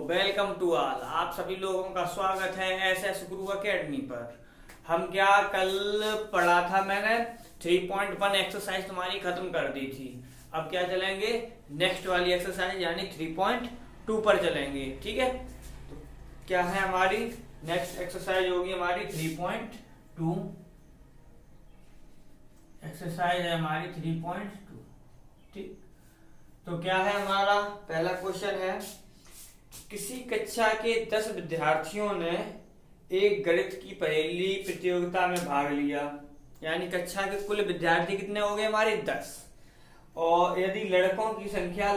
Welcome to all. आप सभी लोगों का स्वागत है एसएस गुरु एकेडमी पर। हम क्या कल पढ़ा था मैंने 3.1 एक्सरसाइज तुम्हारी खत्म कर दी थी। अब क्या चलेंगे, नेक्स्ट वाली एक्सरसाइज यानी 3.2 पर चलेंगे। ठीक है, तो क्या है हमारी नेक्स्ट एक्सरसाइज होगी हमारी 3.2 एक्सरसाइज है हमारी 3.2। ठीक, तो क्या है हमारा पहला क्वेश्चन है, किसी कक्षा के 10 विद्यार्थियों ने एक गणित की पहेली प्रतियोगिता में भाग लिया। यानी कक्षा के कुल विद्यार्थी कितने हो गए हमारे 10, और यदि लड़कियों की संख्या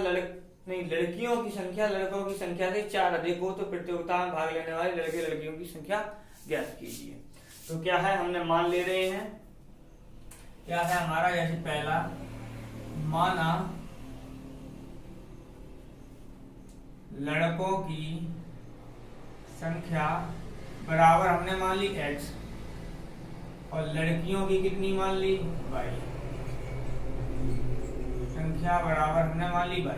लड़कों की संख्या से 4 अधिक हो तो प्रतियोगिता में भाग लेने वाले लड़के लड़कियों की संख्या ज्ञात कीजिए। तो क्या है, हमने मान ले रहे हैं, क्या है हमारा, जैसे पहला माना लड़कों की संख्या बराबर हमने मान ली x और लड़कियों की कितनी मान ली y। संख्या बराबर हमने मान ली y।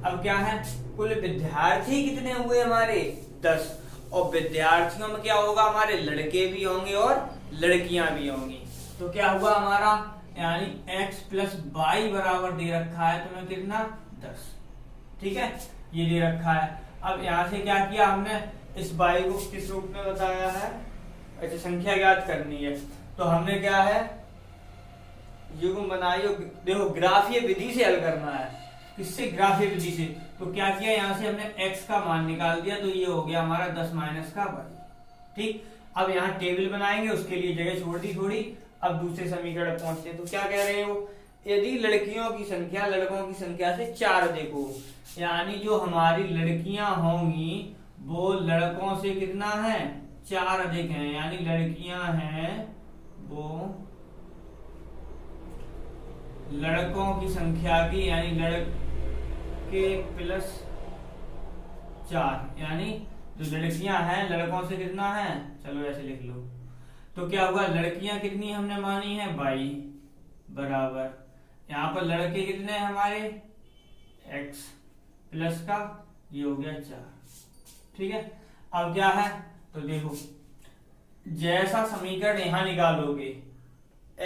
अब क्या है, कुल विद्यार्थी कितने हुए हमारे 10, और विद्यार्थियों में क्या होगा, हमारे लड़के भी होंगे और लड़कियां भी होंगी। तो क्या हुआ हमारा, यानी x प्लस y बराबर दे रखा है तुम्हें कितना 10। ठीक है, ये दे रखा है। अब यहाँ से क्या किया हमने, इस y को किस रूप में बताया है, अच्छा संख्या ज्ञात करनी है। तो हमने क्या है, युग्म बनाई, देखो ग्राफीय विधि से हल करना है। किससे, ग्राफीय विधि से। तो क्या किया, यहाँ से हमने x का मान निकाल दिया, तो ये हो गया हमारा 10 माइनस का y। ठीक, अब यहाँ टेबल बनाएंगे, उसके लिए जगह छोड़ दी थोड़ी। अब दूसरे समीकरण पहुंचते हैं, तो क्या कह रहे हो, यदि लड़कियों की संख्या लड़कों की संख्या से 4 अधिक हो, यानी जो हमारी लड़कियां होंगी वो लड़कों से कितना है 4 अधिक हैं, यानी लड़कियां हैं वो लड़कों की संख्या की, यानी लड़के प्लस 4, यानी जो लड़कियां हैं लड़कों से कितना है, चलो ऐसे लिख लो। तो क्या हुआ, लड़कियां कितनी हमने मानी है 22 बराबर, यहाँ पर लड़के कितने हैं हमारे x प्लस का ये हो गया 4। ठीक है, अब क्या है, तो देखो जैसा समीकरण यहाँ निकालोगे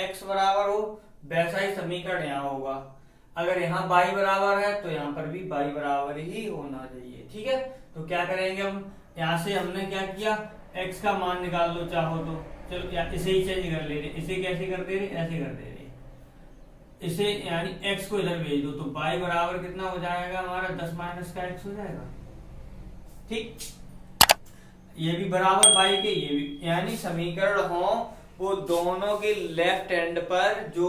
x बराबर हो वैसा ही समीकरण यहाँ होगा। अगर यहाँ y बराबर है तो यहाँ पर भी y बराबर ही होना चाहिए। ठीक है, तो क्या करेंगे हम, यहाँ से हमने क्या किया, x का मान निकाल लो चाहो तो। चलो इसे ही चेंज कर ले रहे, इसे कैसे कर दे रहे, ऐसे कर दे रहे, इसे यानी x को इधर भेज दो, तो y बराबर कितना हो जाएगा हमारा 10 माइनस का x हो जाएगा। ठीक, ये भी बराबर y के, ये भी, यानी समीकरण हो वो दोनों के लेफ्ट हैंड पर जो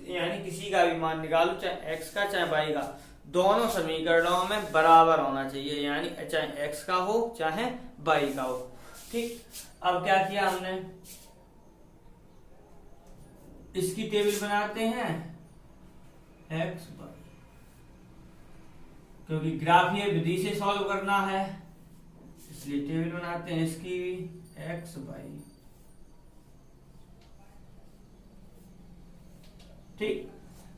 यानी किसी का भी मान निकालो, चाहे x का चाहे y का, दोनों समीकरणों में बराबर होना चाहिए, यानी चाहे x का हो चाहे y का हो। ठीक, अब क्या किया हमने, इसकी टेबल बनाते हैं x y, क्योंकि ग्राफीय विधि से सॉल्व करना है इसलिए टेबल बनाते हैं इसकी भी x y। ठीक,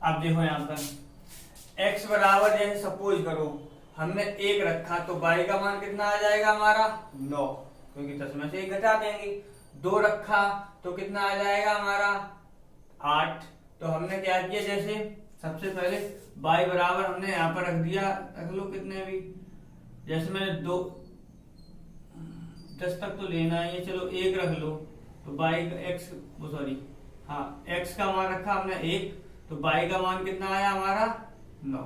अब देखो यहाँ पर x बराबर, जैसे सपोज करो हमने 1 रखा तो y का मान कितना आ जाएगा हमारा 9, क्योंकि 10 में से 1 घटा देंगे। 2 रखा तो कितना आ जाएगा हमारा 8। तो हमने क्या किया, जैसे सबसे पहले y बराबर हमने यहाँ पर रख दिया, रख लो कितने भी, जैसे मैंने 10 तक तो लेना है, चलो 1 रख लो, तो y x का मान रखा हमने 1, तो y का मान कितना आया हमारा 9,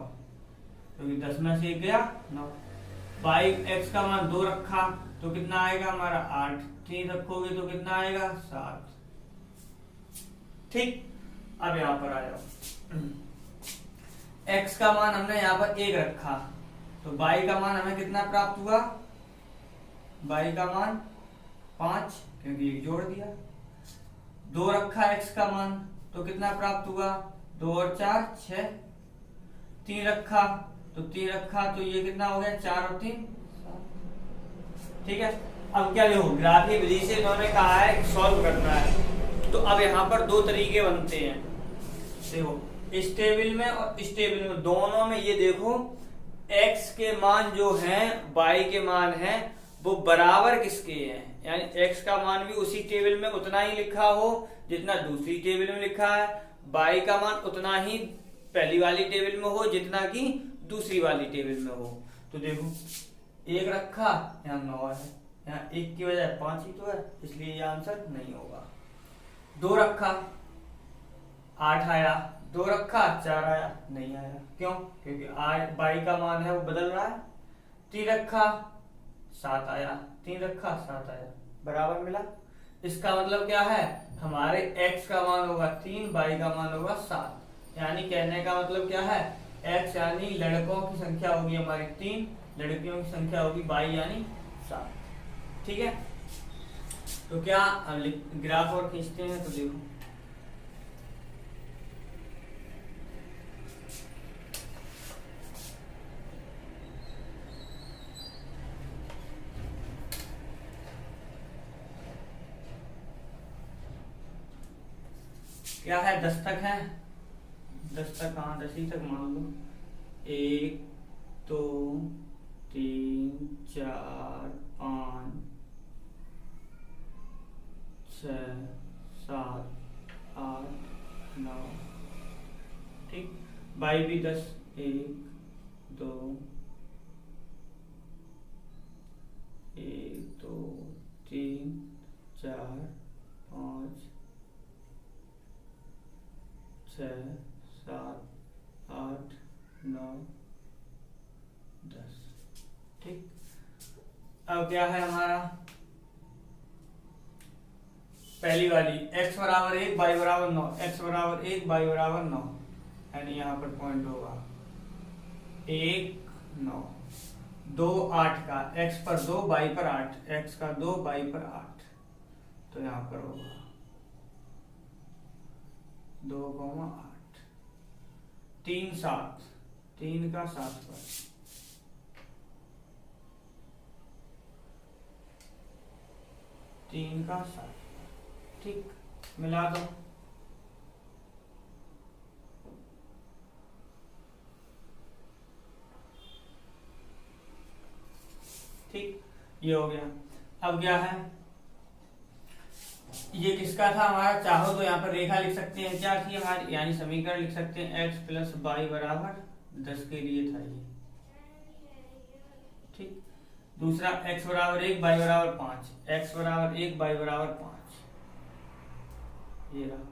क्योंकि 10 में से 1 गया 9। y x का मान 2 रखा तो कितना आएगा हमारा 8, 3 रखोगे तो कितना आएगा 7। ठीक, अब यहाँ पर आ जाओ, x का मान हमने यहाँ पर 1 रखा तो y का मान हमें कितना प्राप्त हुआ, y का मान 5, क्योंकि 1 जोड़ दिया। 2 रखा x का मान तो कितना प्राप्त हुआ, 2 और 4 6। 3 रखा तो ये कितना हो गया 4 और 3 7। ठीक है, अब क्या देखो ग्राफीय विधि से इन्होंने कहा है सॉल्व करना है, तो अब यहाँ पर 2 तरीके बनते हैं। देखो इस टेबल में और इस टेबल में, दोनों में ये देखो x के मान जो हैं y के मान हैं वो बराबर किसके हैं, यानी x का मान भी उसी टेबल में उतना ही लिखा हो जितना दूसरी टेबल में लिखा है, y का मान उतना ही पहली वाली टेबल में हो जितना कि दूसरी वाली टेबल में हो। तो देखो एक रखा, यहाँ 9 है, यहाँ 1 की बजाय 5 ही तो है, इसलिए ये आंसर नहीं होगा। 2 रखा 8 आया, 2 रखा 4 आया, नहीं आया। क्यों? क्योंकि y का मान है वो बदल रहा है। 3 रखा 7 आया, 3 रखा 7 आया, बराबर मिला। इसका मतलब क्या है, हमारे x का मान होगा 3, y का मान होगा 7। यानी कहने का मतलब क्या है, x यानी लड़कों की संख्या होगी हमारी 3, लड़कियों की संख्या होगी y यानी 7। ठीक है, तो क्या हम ग्राफ और खींचते हैं। तो देखो क्या है, 10 तक है, 10 तक, हाँ 10 ही तक मान लो। 1 2 3 4 5 6 7 8 9। ठीक, बाई भी 10, 1 2 1 2 3 4 5 6 7 8 9 10। ठीक, अब क्या है हमारा पहली वाली, x बराबर 1 y बराबर 9, x बराबर 1 y बराबर 9, यानी यहाँ पर पॉइंट होगा 1 9। 2 8 का, x पर 2 y पर 8, x का 2 y पर 8, तो यहाँ पर होगा 2 8। 3 7, 3 का 7 पर, 3 का 7। ठीक, मिला दो। ठीक, ये हो गया। अब क्या है, ये किसका था हमारा, चाहो तो यहाँ पर रेखा लिख सकते हैं, क्या थी हमारी, यानी समीकरण लिख सकते हैं x प्लस वाई बराबर 10 के लिए था ये। ठीक, दूसरा x बराबर 1 y बराबर 5, x बराबर 1 y बराबर 5, ये रहा।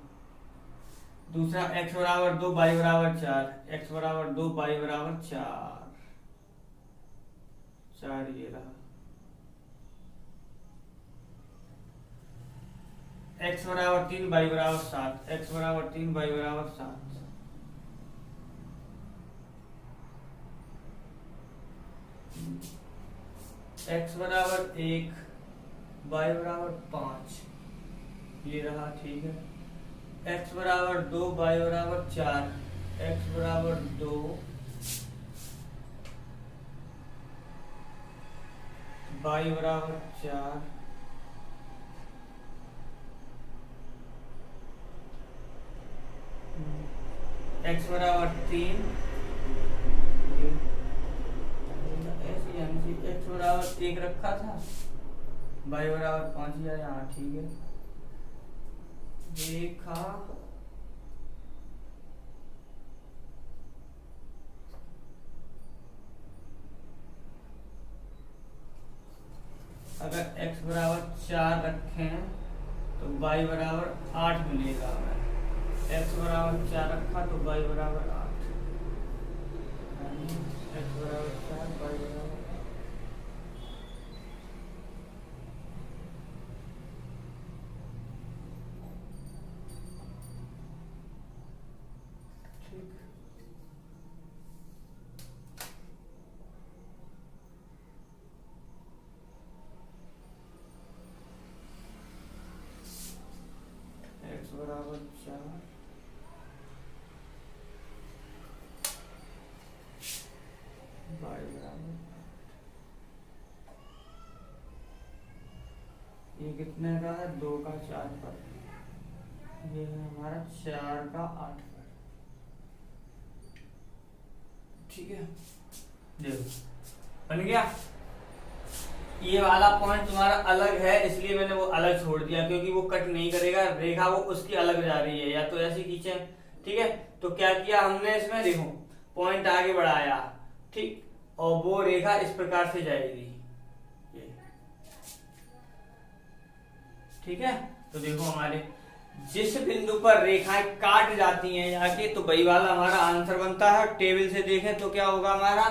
दूसरा x बराबर 2 y बराबर 4, x बराबर 2 y बराबर 4, 4 ये रहा। x बराबर 3 y बराबर 7, x बराबर 3 y बराबर 7, x बराबर 1 y बराबर 5, ये रहा। ठीक है, x बराबर 2 y बराबर 4, x बराबर 2 y बराबर 4, x बराबर 3, ऐसे x बराबर 1 रखा था, y बराबर 5 ही आया। हाँ ठीक है, रेखा अगर x बराबर 4 रखें तो y बराबर 8 मिलेगा। x बराबर 4 रखा तो y बराबर 8, x बराबर 4 y बराबर 8। x बराबर 4 y बराबर, ये कितने का है, 2 का 4 पर, ये है हमारा 4 का 8 पर। ठीक है, देखो बन गया। ये वाला पॉइंट तुम्हारा अलग है इसलिए मैंने वो अलग छोड़ दिया, क्योंकि वो कट नहीं करेगा, रेखा वो उसकी अलग जा रही है, या तो ऐसे खींचे, ठीक है। तो क्या किया हमने इसमें, देखो पॉइंट आगे बढ़ाया, ठीक, और वो रेखा इस प्रकार से जाएगी, ठीक है। तो देखो हमारे जिस बिंदु पर रेखाएं काट जाती हैं जाके, तो वही वाला हमारा आंसर बनता है। टेबल से देखें तो क्या होगा हमारा,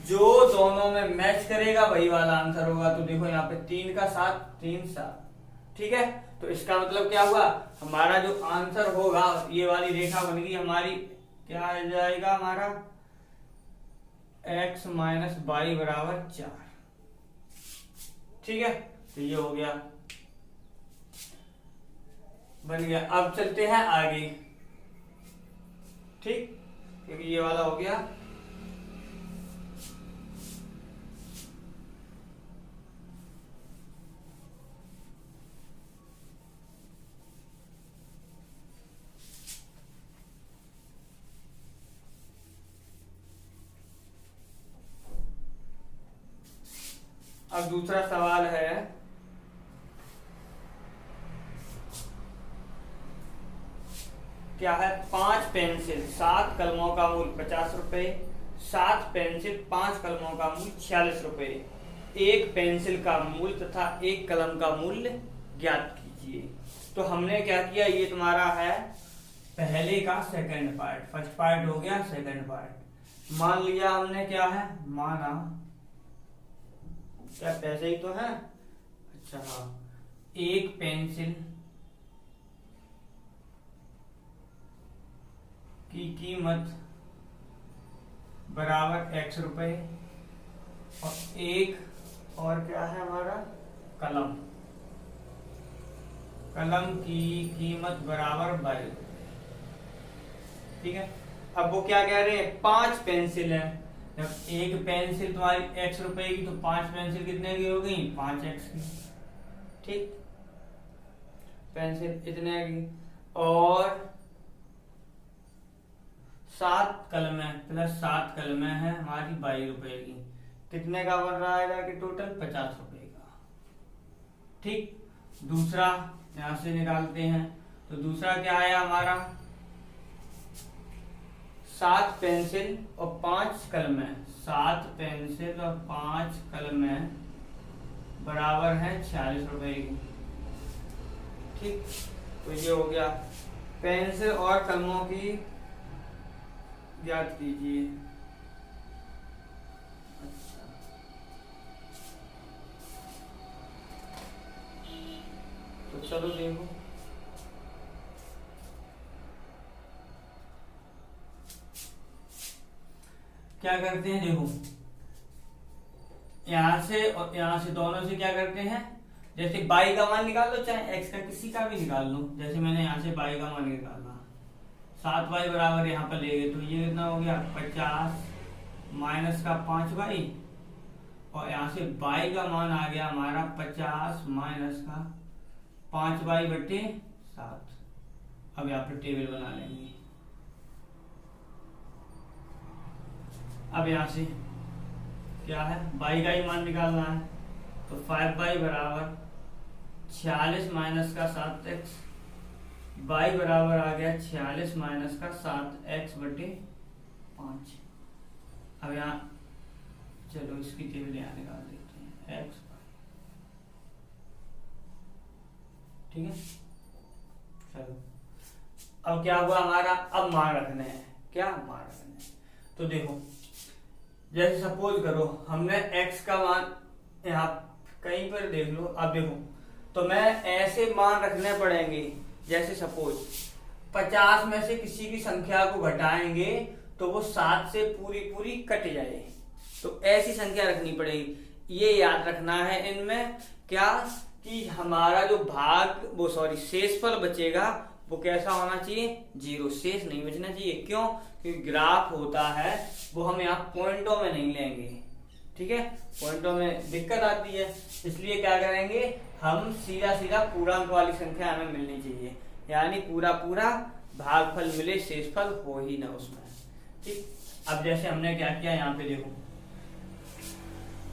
जो दोनों में मैच करेगा वही वाला आंसर होगा। तो देखो यहाँ पे 3 का 7, 3 7, ठीक है। तो इसका मतलब क्या हुआ, हमारा जो आंसर होगा, ये वाली रेखा बन गई हमारी, क्या आ जाएगा हमारा, x माइनस वाई बराबर 4, ठीक है। तो ये हो गया, बन गया। अब चलते हैं आगे, ठीक, क्योंकि ये वाला हो गया। अब दूसरा सवाल है, क्या है, 5 पेंसिल 7 कलमों का मूल्य 50 रुपए, 7 पेंसिल 5 कलमों का मूल्य 46 रुपए, एक पेंसिल का मूल्य तथा एक कलम का मूल्य ज्ञात कीजिए। तो हमने क्या किया, ये तुम्हारा है पहले का सेकंड पार्ट, फर्स्ट पार्ट हो गया, सेकंड पार्ट मान लिया हमने, क्या है, माना, क्या पैसे ही तो है, अच्छा हाँ, एक पेंसिल की कीमत बराबर x रुपए, और एक और क्या है हमारा, कलम, कलम की कीमत बराबर y, ठीक है। अब वो क्या कह रहे हैं, 5 पेंसिल है, जब एक पेंसिल तुम्हारी x रुपए की, तो 5 पेंसिल कितने की हो गई, 5x की, ठीक, पेंसिल इतने की, और 7 कलमें प्लस 7 कलमें हैं हमारी 22 रुपए की, कितने का बन रहा है कि टोटल 50 रुपए का, ठीक। दूसरा यहां से निकालते हैं, तो दूसरा क्या आया हमारा, 7 पेंसिल और 5 कलमें, 7 पेंसिल और 5 कलमें बराबर है 46 रुपए की, ठीक। तो ये हो गया, पेंसिल और कलमों की ज्ञात कीजिए। अच्छा, तो चलो देखो, क्या करते हैं, देखो यहां से और यहां से, दोनों से क्या करते हैं, जैसे y का मान निकाल लो, चाहे x का किसी का भी निकाल लो, जैसे मैंने यहाँ से y का मान निकाला, 7y बराबर यहाँ पर ले गए, तो ये कितना हो गया, 50 माइनस का 5y, और यहाँ से y का मान आ गया हमारा 50 माइनस का 5y बटे 7। अब यहाँ पर टेबल बना लेंगे। अब यहाँ से क्या है, y का ही मान निकालना है, तो 5y बराबर 46 माइनस का 7x, y बराबर आ गया 46 माइनस का 7x बटे 5। अब यहाँ चलो इसकी टेबल यहाँ निकाल देते हैं, x, ठीक है। चलो अब क्या हुआ हमारा, अब मान रखने हैं, क्या मान रखने हैं, तो देखो जैसे सपोज करो हमने x का मान यहाँ कहीं पर देख लो, अब देखो तो मैं ऐसे मान रखने पड़ेंगे, जैसे सपोज 50 में से किसी की संख्या को घटाएंगे तो वो 7 से पूरी पूरी कट जाए, तो ऐसी संख्या रखनी पड़ेगी। ये याद रखना है इनमें क्या, कि हमारा जो भाग वो शेषफल बचेगा वो कैसा होना चाहिए, 0, शेष नहीं बचना चाहिए। क्यों, क्योंकि ग्राफ होता है वो हम यहाँ पॉइंटों में नहीं लेंगे, ठीक है, पॉइंटों में दिक्कत आती है, इसलिए क्या करेंगे हम, सीधा सीधा पूर्णांक वाली संख्या हमें मिलनी चाहिए, यानी पूरा पूरा भागफल मिले, शेषफल हो ही ना उसमें, ठीक। अब जैसे हमने क्या किया, यहाँ पे देखो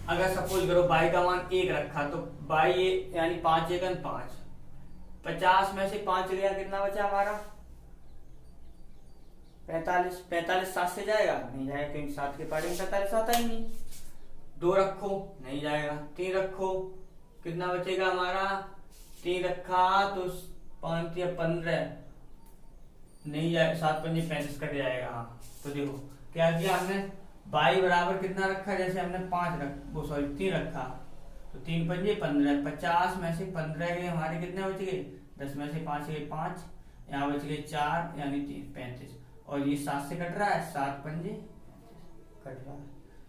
अगर सपोज करो बाई का मान 1 रखा तो बाई ये यानी 5 एकन 5, 50 में से 5 गया, कितना बचा हमारा 45। 45 7 से जाएगा, नहीं जाएगा क्योंकि 7 के पार्टी में 45 आता ही नहीं। 2 रखो, नहीं जाएगा। 3 रखो, कितना बचेगा हमारा, 3 रखा तो 5 या 15, नहीं जाए, 7 पंजे 35 कट जाएगा। हाँ तो देखो क्या किया हमने, बाई बराबर कितना रखा, जैसे हमने 3 रखा तो 3 पंजे 15, 50 में से 15 गए हमारे, कितने बच गए 10 में से 5 गए 5, यहाँ बच गए 4 यानी 3 35, और ये 7 से कट रहा है, 7 पंजे कट रहा है।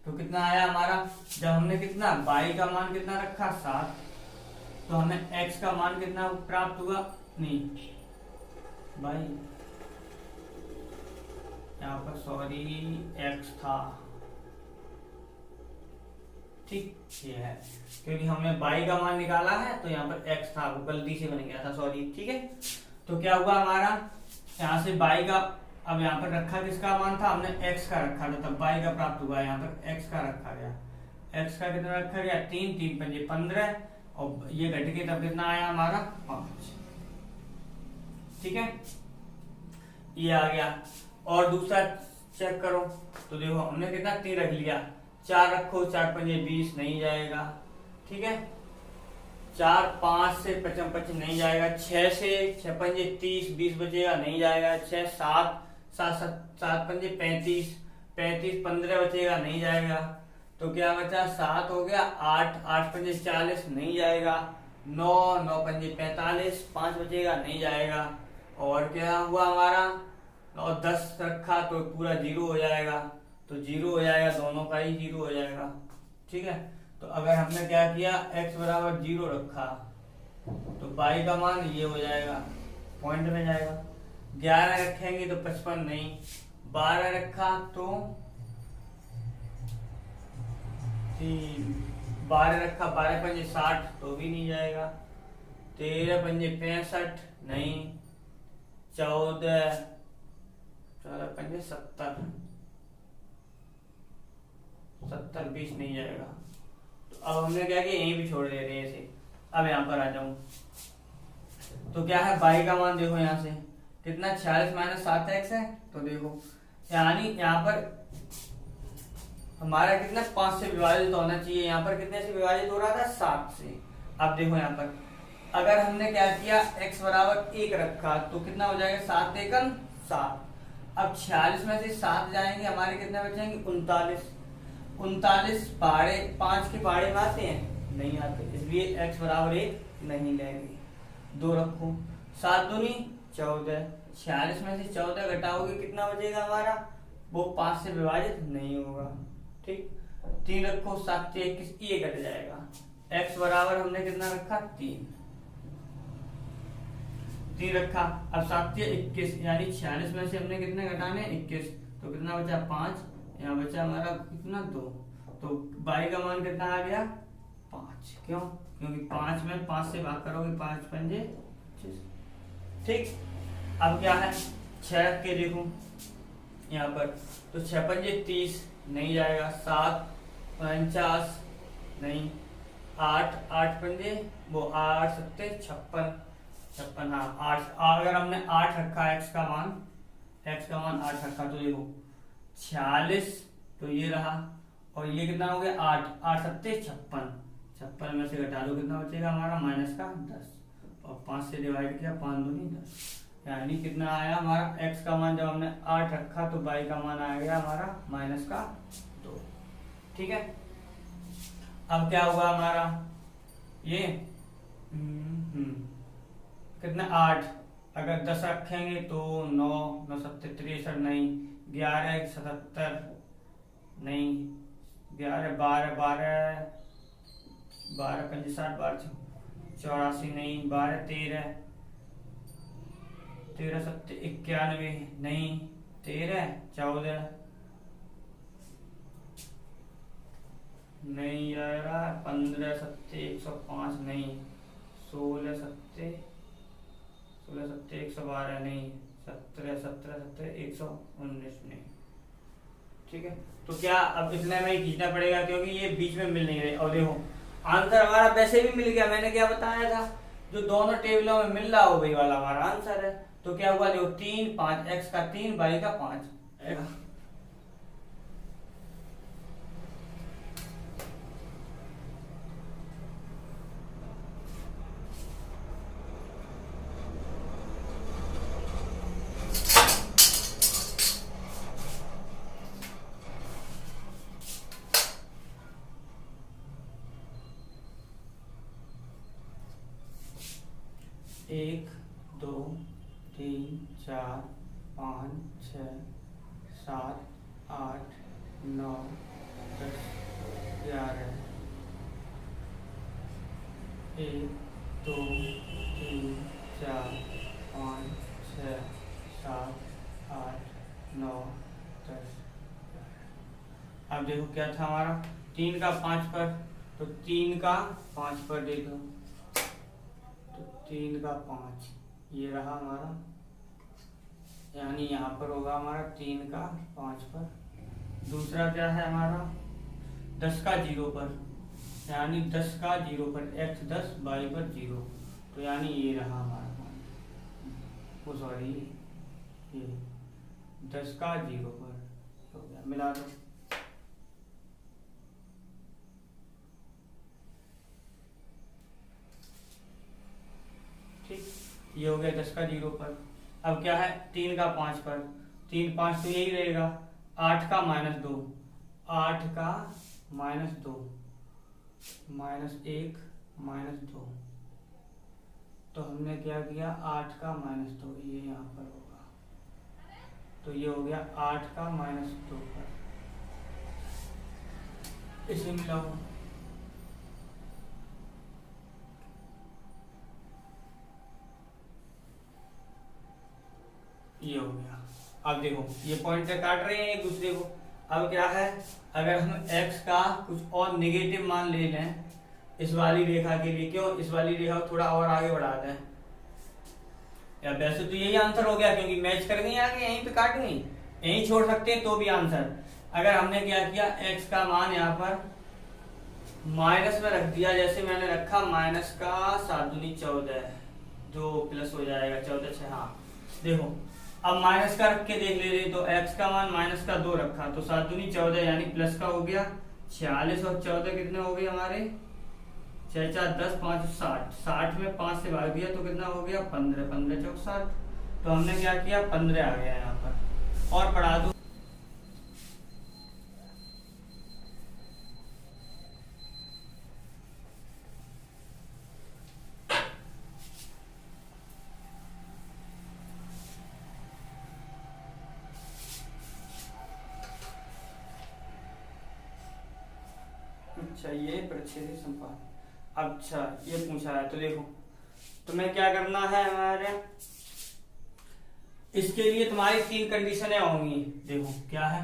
तो कितना आया हमारा, जब हमने कितना बाई का मान कितना रखा 7, तो हमें एक्स का मान कितना प्राप्त हुआ, नहीं बाई यहाँ पर सॉरी एक्स था, ठीक ये है, क्योंकि हमने बाई का मान निकाला है तो यहाँ पर एक्स था, वो गलती से बन गया था, सॉरी। ठीक है, तो क्या हुआ हमारा, यहाँ से बाई का, अब यहाँ पर रखा किसका मान था, हमने एक्स का रखा था, तब बाई का प्राप्त हुआ, यहाँ पर एक्स का रखा गया। एक्स का कितना रखा गया 3, 3 पंजे 15, और ये घट के तब कितना आया हमारा 5। ठीक है, ये आ गया। और दूसरा चेक करो तो देखो हमने कितना 3 रख लिया, 4 रखो, 4 पंजे 20, नहीं जाएगा। ठीक है, 4 5 से 55 नहीं जाएगा, 6 से 6 पंजे 30, 20 बचेगा, नहीं जाएगा। 6 7 7 पंजे 35, 35 15 बचेगा, नहीं जाएगा। तो क्या बचा, 7 हो गया, 8 8 पंजे 40, नहीं जाएगा। 9 9 पंजे 45, 5 बचेगा, नहीं जाएगा। और क्या हुआ हमारा, और 10 रखा तो पूरा 0 हो जाएगा, तो 0 हो जाएगा, दोनों का ही 0 हो जाएगा। ठीक है, तो अगर हमने क्या किया, x बराबर 0 रखा तो बाई का मान ये हो जाएगा, पॉइंट में जाएगा। 11 रखेंगे तो 55 नहीं, 12 रखा तो 12 रखा, 12 पंजे 60 तो भी नहीं जाएगा। 13 पंजे 65 नहीं, 14 पंजे 70 20 नहीं जाएगा। तो अब हमने क्या किया, यहीं भी छोड़ दे रहे हैं इसे। अब यहाँ पर आ जाऊं तो क्या है, बाई का मान देखो यहाँ से कितना, 46 माइनस 7x है, तो देखो यानी यहाँ पर हमारा कितना 5 से विभाजित होना चाहिए, यहाँ पर कितने से विभाजित हो रहा था 7 से। अब देखो यहाँ पर अगर हमने क्या किया, x बराबर 1 रखा तो कितना हो जाएगा, 7 एकम 7। अब 46 में से 7 जाएंगे, हमारे कितने बचेंगे 39। 39 पाड़े 5 के पाड़े में आते हैं, नहीं आते, इसलिए x बराबर 1 नहीं लेंगे। 2 रखो, 7 दूनी 14, 46 में से 14 घटाओगे कितना बचेगा हमारा, वो 5 से विभाजित नहीं होगा। ठीक, 3 रखो, 7 से 21, ये घट जाएगा। x बराबर हमने कितना रखा 3 रखा। अब 7 से 21 यानी 46 में से हमने कितने घटाने 21, तो कितना बचा 5, यहाँ बचा हमारा कितना 2, तो बाई का मान कितना आ गया 5। क्यों, क्योंकि 5 में 5 से भाग करोगे 5 पंजे 25। ठीक, अब क्या है 6 रख के देखो यहाँ पर, तो 6 पंजे 30 नहीं जाएगा। 7 49 नहीं, 8 8 पंजे वो 8 सत्ते 56 56, हाँ 8। अगर हमने 8 रखा x का मान 8 रखा तो देखो 46, तो ये रहा, और ये कितना हो गया 8 8 सत्ते 56, 56 में से घटा दो कितना बचेगा हमारा माइनस का 10, और 5 से डिवाइड किया 5 दूनी 10, यानी कितना आया हमारा x का मान, जब हमने 8 रखा तो y का मान आ गया हमारा माइनस का 2। ठीक है, अब क्या हुआ हमारा, ये कितना 8, अगर 10 रखेंगे तो 9 9 सत्ते 63 नहीं, 11 77 नहीं, 11 12 12 12 पंजे 60 12 84 नहीं, 12 13 13 सत्ते 91 नहीं, 13 14 नहीं यारा, 15 सत्ते 105 नहीं, 16 सत्ते 112 नहीं, 17 17 17 119 नहीं। ठीक है, तो क्या अब इतने में ही खींचना पड़ेगा क्योंकि ये बीच में मिल नहीं रहे। और देखो आंसर हमारा वैसे भी मिल गया, मैंने क्या बताया था, जो दोनों टेबलों में मिल रहा हो वही वाला हमारा आंसर है। तो क्या हुआ, देखो 3 5, x का 3 y का 5 आएगा। एक 2 3 4 5 6 7 8 9 10 11 1 2 3 4 5 6 7 8 9 10। अब देखो क्या था हमारा, 3 का 5 पर, तो 3 का 5 पर देखो, तो 3 का 5 ये रहा हमारा, यानी यहाँ पर होगा हमारा 3 का 5 पर। दूसरा क्या है हमारा, 10 का 0 पर, यानी 10 का 0 पर, x 10 y पर 0, तो यानी ये रहा हमारा, वो सॉरी ये 10 का 0 पर हो गया, मिला दो। ठीक, ये हो गया 10 का 0 पर। अब क्या है, 3 का 5 पर, 3 5 तो यही रहेगा, 8 का -2, 8 का -2 -1 -2, तो हमने क्या किया, 8 का -2 ये यहाँ पर होगा, तो ये हो गया 8 का -2 पर, इसे मिलाओ। ये हो गया। अब देखो ये पॉइंट काट रहे हैं एक दूसरे को। अब क्या है, अगर हम x का कुछ और नेगेटिव मान ले लें इस वाली रेखा के लिए, क्यों, इस वाली रेखा को थोड़ा और आगे बढ़ा दें, या वैसे तो यही आंसर हो गया क्योंकि मैच कर गई आगे, यहीं पे काट गई, यहीं छोड़ सकते हैं तो भी आंसर। अगर हमने क्या किया, x का मान यहाँ पर माइनस में रख दिया, जैसे मैंने रखा माइनस का 7 दूनी 14, जो प्लस हो जाएगा 14 6, हाँ देखो अब माइनस का रख के देख ले रहे, तो x का मान माइनस का 2 रखा, तो 7 दूनी 14 यानी प्लस का हो गया 46, और 14 कितने हो गए हमारे, 6 4 10 5 60, 60 में 5 से भाग दिया तो कितना हो गया 15, 15 चौक 60, तो हमने क्या किया 15 आ गया यहाँ पर। और बढ़ा दो, अच्छा ये प्रच्छेदी संपात, अच्छा ये पूछा है, तो देखो तुम्हें क्या करना है हमारे, इसके लिए तुम्हारी 3 कंडीशनें होंगी। देखो क्या है,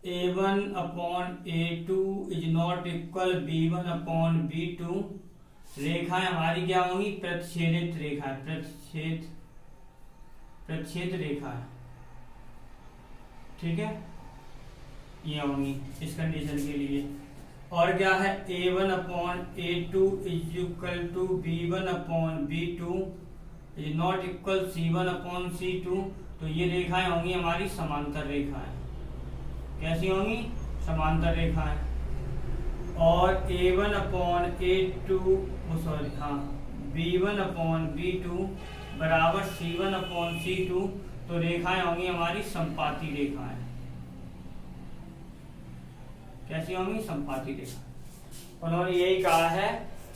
a1/a2 is not equal b1/b2, रेखाएं हमारी क्या होंगी, प्रतिच्छेदित रेखाएं, प्रतिच्छेद रेखाएं, ठीक है, ये होंगी इस कंडीशन के लिए। और क्या है, a1/a2 is equal to b1/b2 is not equal c1/c2, तो ये रेखाएं होंगी हमारी समांतर रेखाएं। कैसी होंगी, समांतर रेखाएं। और a1/a2 सॉरी हाँ b1/b2 बराबर c1/c2, तो रेखाएं होंगी हमारी संपाती रेखाएं। कैसी होंगी, संपाती रेखा। उन्होंने यही कहा है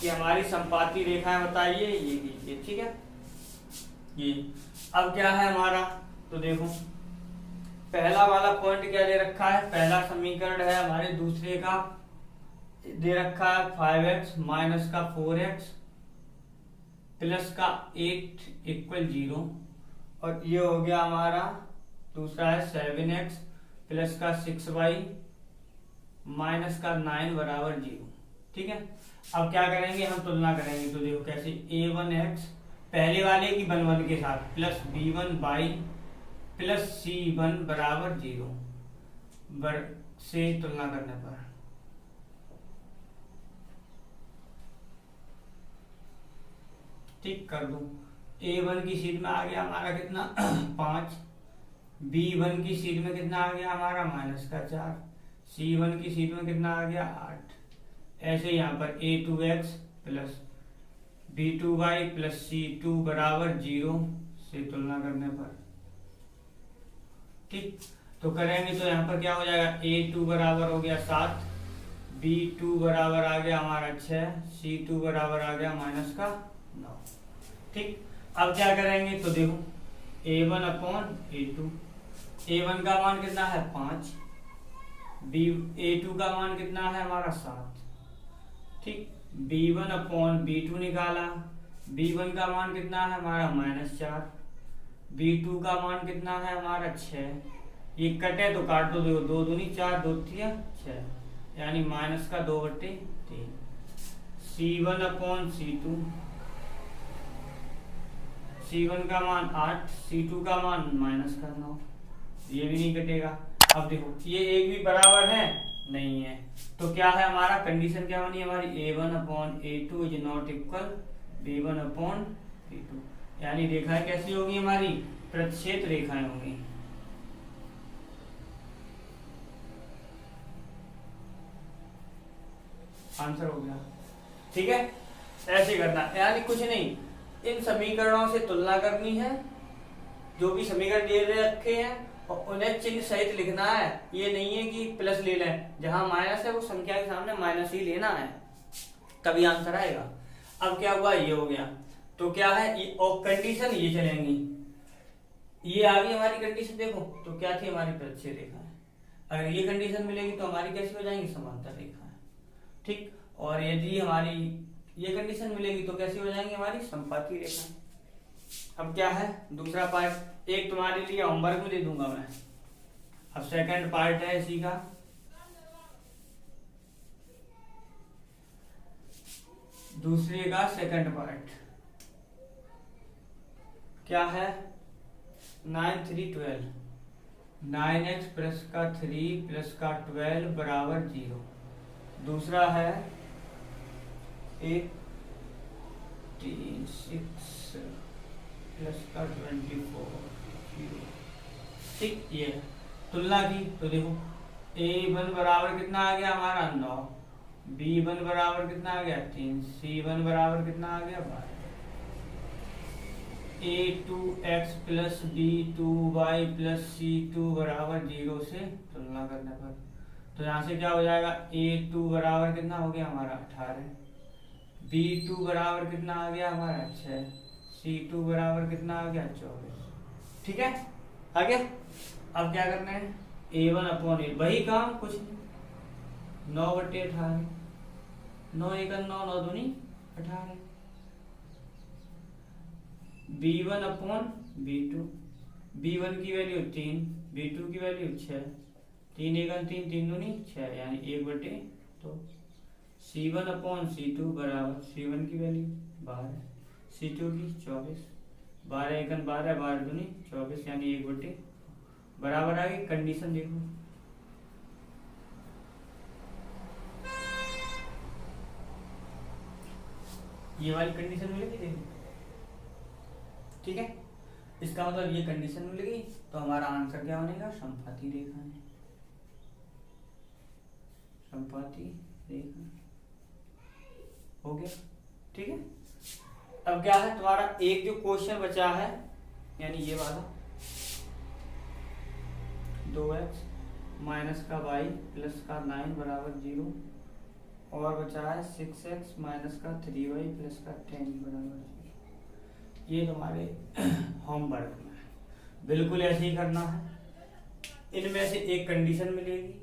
कि हमारी संपाती रेखाएं बताइए, ये कीजिए, ठीक है। ये अब क्या है हमारा, तो देखो पहला वाला पॉइंट क्या दे रखा है, पहला समीकरण है हमारे दूसरे का दे रखा है 5x माइनस का 4x प्लस का 8 इक्वल 0, और ये हो गया हमारा दूसरा है 7x प्लस का 6y माइनस का 9 बराबर 0, ठीक है। अब क्या करेंगे, हम तुलना करेंगे, तो देखो कैसे, a1x पहले वाले की 1 1 के साथ plus b1 by plus c1 बराबर 0, से तुलना करने पर। ठीक कर दो। A1 की सीट में आ गया हमारा कितना 5, B1 की सीट में कितना आ गया हमारा -4, C1 की सीट में कितना आ गया 8। ऐसे यहाँ पर A2x plus B2y plus C2 बराबर 0 से तुलना करने पर। ठीक, तो करेंगे तो यहाँ पर क्या हो जाएगा, A2 बराबर हो गया 7, B2 बराबर आ गया हमारा 6, C2 बराबर आ गया -9। ठीक, अब क्या करेंगे तो देखो A1 अपॉन A2, A1 का मान कितना है 5, A2 का मान कितना है हमारा 7। ठीक, B1 अपॉन B2 निकाला, B1 का मान कितना है हमारा -4, B2 का मान कितना है हमारा 6। ये कटे तो काट दो, देखो 2 दूनी 4, 2 3 6, यानी -2/3। C1 अपॉन C2, C1 का मान 8, C2 का मान -9, ये भी नहीं कटेगा। अब देखो ये एक भी बराबर है नहीं है, तो क्या है हमारा कंडीशन क्या होनी है हमारी, A1 upon A2 is not equal B1 upon B2, यानी रेखाएं कैसी होगी हमारी, प्रतिच्छेद रेखाएं होंगी। आंसर हो गया। ठीक है, ऐसे करना, यानी कुछ नहीं, इन समीकरणों से तुलना करनी है, जो भी समीकरण दे रखे हैं और उन्हें चिन्ह सहित लिखना है। ये नहीं है कि प्लस ले लें, जहां माइनस है वो संख्या के सामने माइनस ही लेना है, तभी आंसर आएगा। अब क्या हुआ, ये हो गया, तो क्या है ये, और कंडीशन ये चलेंगी, ये आ गई हमारी कंडीशन। देखो तो क्या थी हमारी प्रतिच्छेद रेखा है, अगर ये कंडीशन मिलेगी तो हमारी कैसी हो जाएंगी, समांतर रेखा है। ठीक, और यदि हमारी ये कंडीशन मिलेगी तो कैसी हो जाएंगी हमारी समपाती रेखा। अब क्या है दूसरा पार्ट, एक तुम्हारे लिए होमवर्क में दे दूंगा मैं, अब सेकंड पार्ट है इसी का। दूसरे का सेकंड पार्ट क्या है, 9 3 12, 9x प्लस का 3 प्लस का 12 बराबर 0। दूसरा है 18 6 प्लस का 24 0। ठीक, ये तुलना की तो देखो A1 बराबर कितना आ गया हमारा 9, B1 बराबर कितना आ गया 3, C1 बराबर कितना आ गया 12। A2x plus B2y plus C2 बराबर 0 से तुलना करने पर, तो यहाँ से क्या हो जाएगा, A2 बराबर कितना हो गया हमारा 18, B2 बराबर कितना आ गया हमारा 6, C2 बराबर कितना आ गया 24। ठीक है, आ गया। अब क्या करना है, A1 अपॉन A, वही काम कुछ 9/18, 9 1 9, 9 दूनी 18। B1 अपॉन B2, B1 की वैल्यू 3, B2 की वैल्यू 6, 3 1 3, 3 दूनी 6, यानी 1/2। C1 अपॉन C2 बराबर, C1 की वैल्यू 12, C2 की 24, 12 1 12, 12 दूनी 24, यानी 1/2 बराबर आ गई। कंडीशन देखो, ये वाली कंडीशन मिलेगी देखो। ठीक है, इसका मतलब ये कंडीशन मिलेगी तो हमारा आंसर क्या बनेगा, समपाती रेखा है, समपाती रेखा हो गया। ठीक है, अब क्या है तुम्हारा एक जो क्वेश्चन बचा है, यानी ये वाला 2x माइनस का y प्लस का 9 बराबर 0, और बचा है 6x माइनस का 3y प्लस का 10 बराबर 0। ये तुम्हारे होमवर्क में बिल्कुल ऐसे ही करना है। इनमें से एक कंडीशन मिलेगी,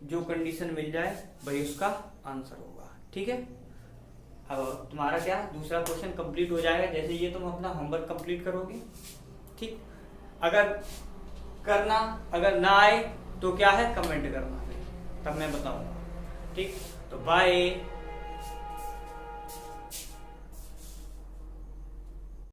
जो कंडीशन मिल जाए वही उसका आंसर होगा। ठीक है, अब तुम्हारा क्या दूसरा क्वेश्चन कंप्लीट हो जाएगा जैसे ये तुम अपना होमवर्क कंप्लीट करोगे। ठीक, अगर करना, अगर ना आए तो क्या है कमेंट करना, तब मैं बताऊंगा। ठीक, तो बाय।